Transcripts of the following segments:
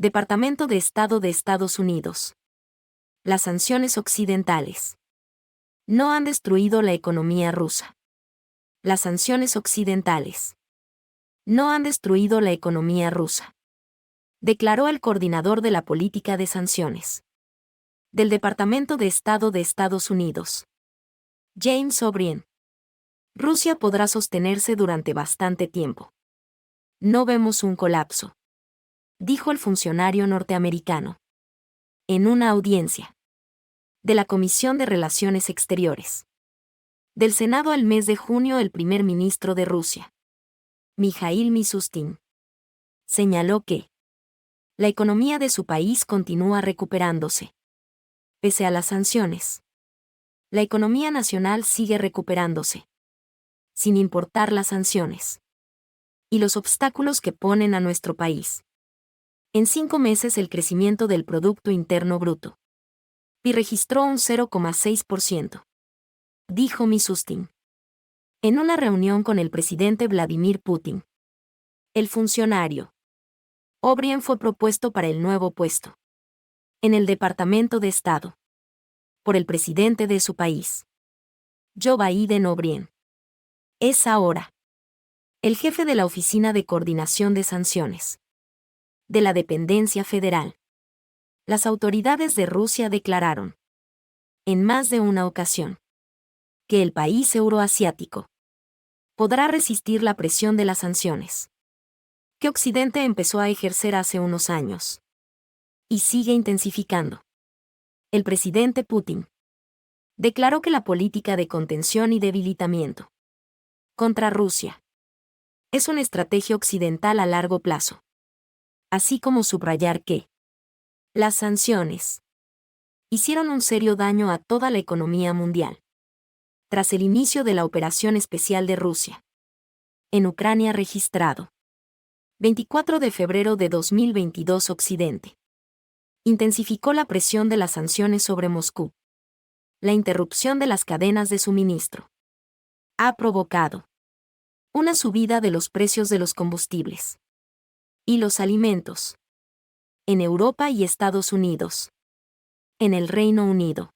Departamento de Estado de Estados Unidos. Las sanciones occidentales no han destruido la economía rusa. Las sanciones occidentales no han destruido la economía rusa, declaró el coordinador de la política de sanciones del Departamento de Estado de Estados Unidos, James O'Brien. Rusia podrá sostenerse durante bastante tiempo. No vemos un colapso, dijo el funcionario norteamericano en una audiencia de la Comisión de Relaciones Exteriores del Senado el mes de junio. El primer ministro de Rusia, Mikhail Mishustin, señaló que la economía de su país continúa recuperándose. Pese a las sanciones, la economía nacional sigue recuperándose, sin importar las sanciones y los obstáculos que ponen a nuestro país. En 5 meses el crecimiento del Producto Interno Bruto PIB registró un 0,6%, dijo Mishustin en una reunión con el presidente Vladimir Putin. El funcionario O'Brien fue propuesto para el nuevo puesto en el Departamento de Estado por el presidente de su país, Joe Biden. O'Brien es ahora el jefe de la Oficina de Coordinación de Sanciones de la dependencia federal. Las autoridades de Rusia declararon en más de una ocasión que el país euroasiático podrá resistir la presión de las sanciones que Occidente empezó a ejercer hace unos años y sigue intensificando. El presidente Putin declaró que la política de contención y debilitamiento contra Rusia es una estrategia occidental a largo plazo, así como subrayar que las sanciones hicieron un serio daño a toda la economía mundial. Tras el inicio de la operación especial de Rusia en Ucrania registrado 24 de febrero de 2022, Occidente intensificó la presión de las sanciones sobre Moscú. La interrupción de las cadenas de suministro ha provocado una subida de los precios de los combustibles y los alimentos en Europa y Estados Unidos. En el Reino Unido,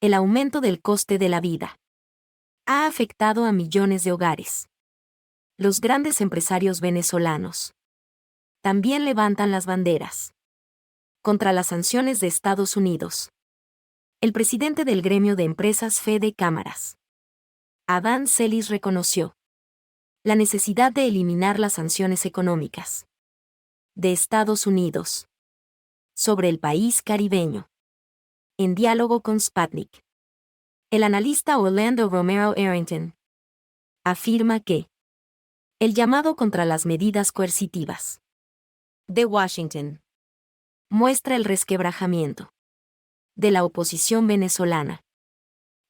el aumento del coste de la vida ha afectado a millones de hogares. Los grandes empresarios venezolanos también levantan las banderas contra las sanciones de Estados Unidos. El presidente del gremio de empresas Fede Cámaras, Adán Celis, reconoció la necesidad de eliminar las sanciones económicas de Estados Unidos sobre el país caribeño. En diálogo con Sputnik, el analista Orlando Romero Arrington afirma que el llamado contra las medidas coercitivas de Washington muestra el resquebrajamiento de la oposición venezolana.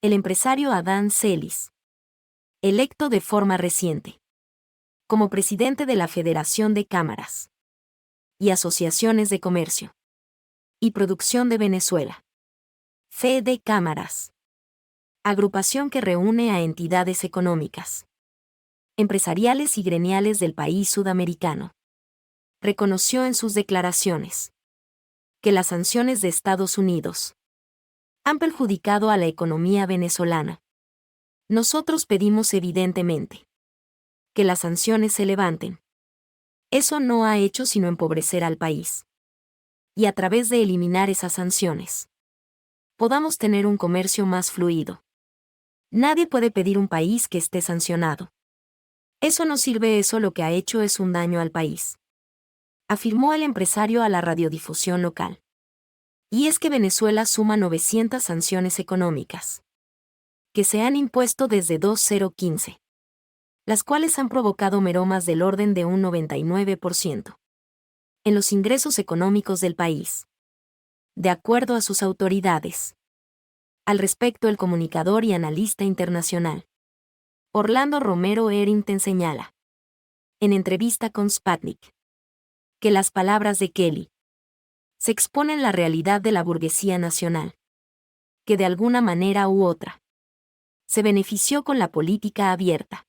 El empresario Adán Celis, electo de forma reciente como presidente de la Federación de Cámaras y Asociaciones de Comercio y Producción de Venezuela, Fede Cámaras, agrupación que reúne a entidades económicas, empresariales y gremiales del país sudamericano, reconoció en sus declaraciones que las sanciones de Estados Unidos han perjudicado a la economía venezolana. Nosotros pedimos evidentemente que las sanciones se levanten. Eso no ha hecho sino empobrecer al país. Y a través de eliminar esas sanciones, podamos tener un comercio más fluido. Nadie puede pedir un país que esté sancionado. Eso no sirve, eso lo que ha hecho es un daño al país, afirmó el empresario a la radiodifusión local. Y es que Venezuela suma 900 sanciones económicas que se han impuesto desde 2015, las cuales han provocado meromas del orden de un 99% en los ingresos económicos del país. De acuerdo a sus autoridades. Al respecto, el comunicador y analista internacional Orlando Romero Arrington señala, en entrevista con Sputnik, que las palabras de Kelly se exponen la realidad de la burguesía nacional, que de alguna manera u otra se benefició con la política abierta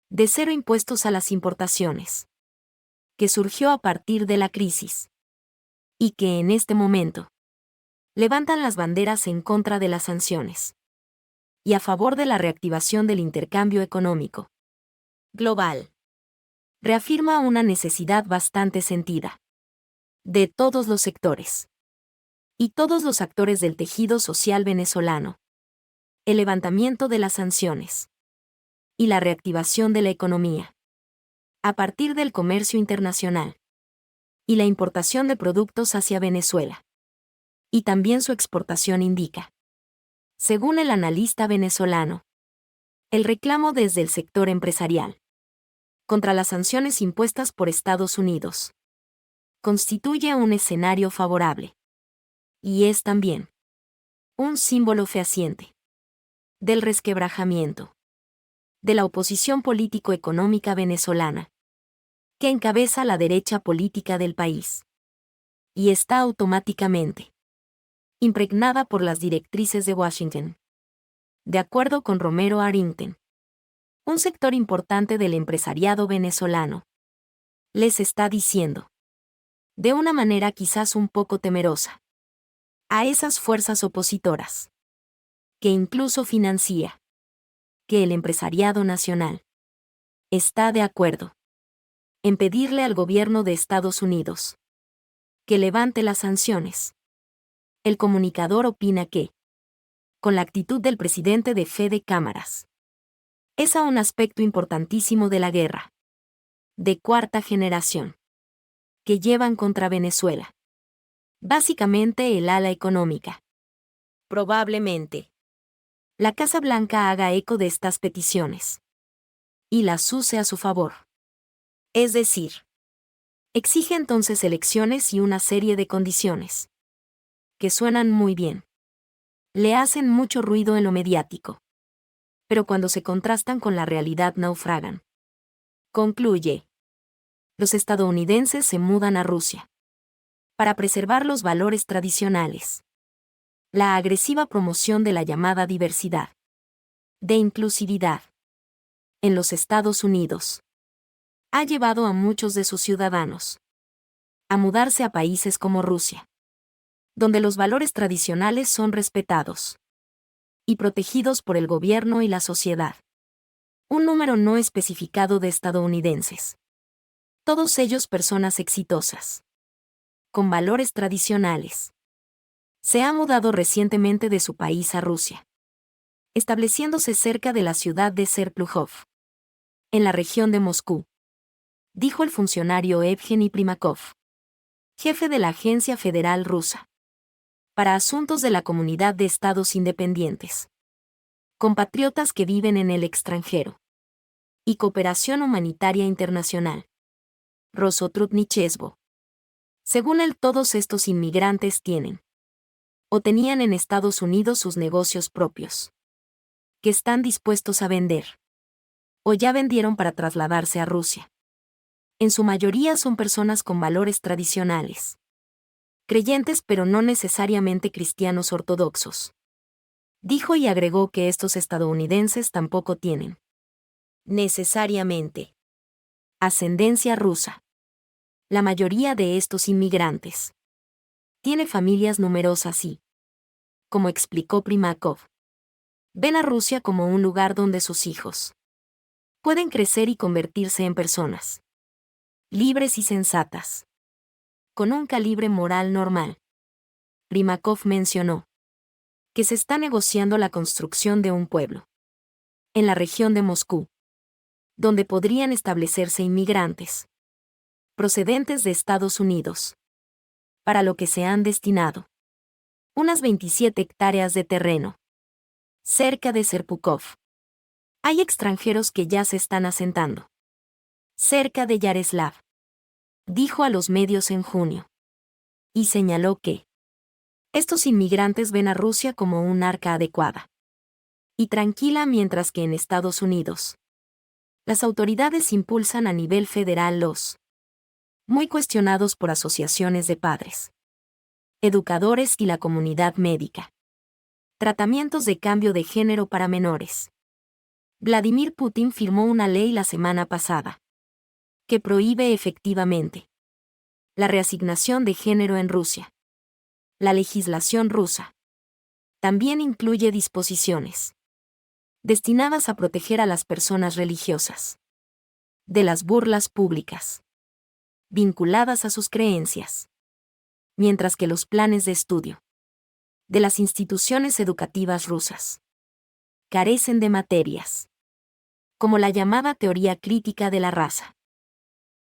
de cero impuestos a las importaciones, que surgió a partir de la crisis. y que en este momento levantan las banderas en contra de las sanciones y a favor de la reactivación del intercambio económico global. Reafirma una necesidad bastante sentida de todos los sectores y todos los actores del tejido social venezolano. El levantamiento de las sanciones y la reactivación de la economía a partir del comercio internacional y la importación de productos hacia Venezuela y también su exportación indica, según el analista venezolano, el reclamo desde el sector empresarial contra las sanciones impuestas por Estados Unidos constituye un escenario favorable y es también un símbolo fehaciente del resquebrajamiento de la oposición político-económica venezolana que encabeza la derecha política del país y está automáticamente impregnada por las directrices de Washington. De acuerdo con Romero Arrington, un sector importante del empresariado venezolano les está diciendo, de una manera quizás un poco temerosa, a esas fuerzas opositoras, que incluso financia, que el empresariado nacional está de acuerdo en pedirle al gobierno de Estados Unidos que levante las sanciones. El comunicador opina que, con la actitud del presidente de Fede Cámaras, es a un aspecto importantísimo de la guerra de cuarta generación que llevan contra Venezuela. Básicamente el ala económica. Probablemente la Casa Blanca haga eco de estas peticiones y las use a su favor. Es decir, exige entonces elecciones y una serie de condiciones que suenan muy bien. Le hacen mucho ruido en lo mediático, pero cuando se contrastan con la realidad naufragan. Concluye. Los estadounidenses se mudan a Rusia para preservar los valores tradicionales. La agresiva promoción de la llamada diversidad, de inclusividad, en los Estados Unidos, ha llevado a muchos de sus ciudadanos a mudarse a países como Rusia, donde los valores tradicionales son respetados y protegidos por el gobierno y la sociedad. Un número no especificado de estadounidenses. Todos ellos personas exitosas, con valores tradicionales. Se ha mudado recientemente de su país a Rusia, estableciéndose cerca de la ciudad de Serpukhov, en la región de Moscú, dijo el funcionario Evgeny Primakov, jefe de la Agencia Federal Rusa para Asuntos de la Comunidad de Estados Independientes, compatriotas que viven en el extranjero, y cooperación humanitaria internacional. Rosotrudnichesvo. Según él, todos estos inmigrantes tienen o tenían en Estados Unidos sus negocios propios, que están dispuestos a vender, o ya vendieron para trasladarse a Rusia. En su mayoría son personas con valores tradicionales, creyentes pero no necesariamente cristianos ortodoxos. Dijo y agregó que estos estadounidenses tampoco tienen necesariamente ascendencia rusa. La mayoría de estos inmigrantes tiene familias numerosas y, como explicó Primakov, ven a Rusia como un lugar donde sus hijos pueden crecer y convertirse en personas libres y sensatas, con un calibre moral normal. Primakov mencionó que se está negociando la construcción de un pueblo en la región de Moscú, donde podrían establecerse inmigrantes procedentes de Estados Unidos, para lo que se han destinado unas 27 hectáreas de terreno cerca de Serpukhov. Hay extranjeros que ya se están asentando cerca de Yaroslav, dijo a los medios en junio, y señaló que estos inmigrantes ven a Rusia como un arca adecuada y tranquila, mientras que en Estados Unidos las autoridades impulsan a nivel federal los muy cuestionados por asociaciones de padres, educadores y la comunidad médica. Tratamientos de cambio de género para menores. Vladimir Putin firmó una ley la semana pasada que prohíbe efectivamente La reasignación de género en Rusia. La legislación rusa también incluye disposiciones destinadas a proteger a las personas religiosas de las burlas públicas vinculadas a sus creencias, mientras que los planes de estudio de las instituciones educativas rusas carecen de materias como la llamada teoría crítica de la raza.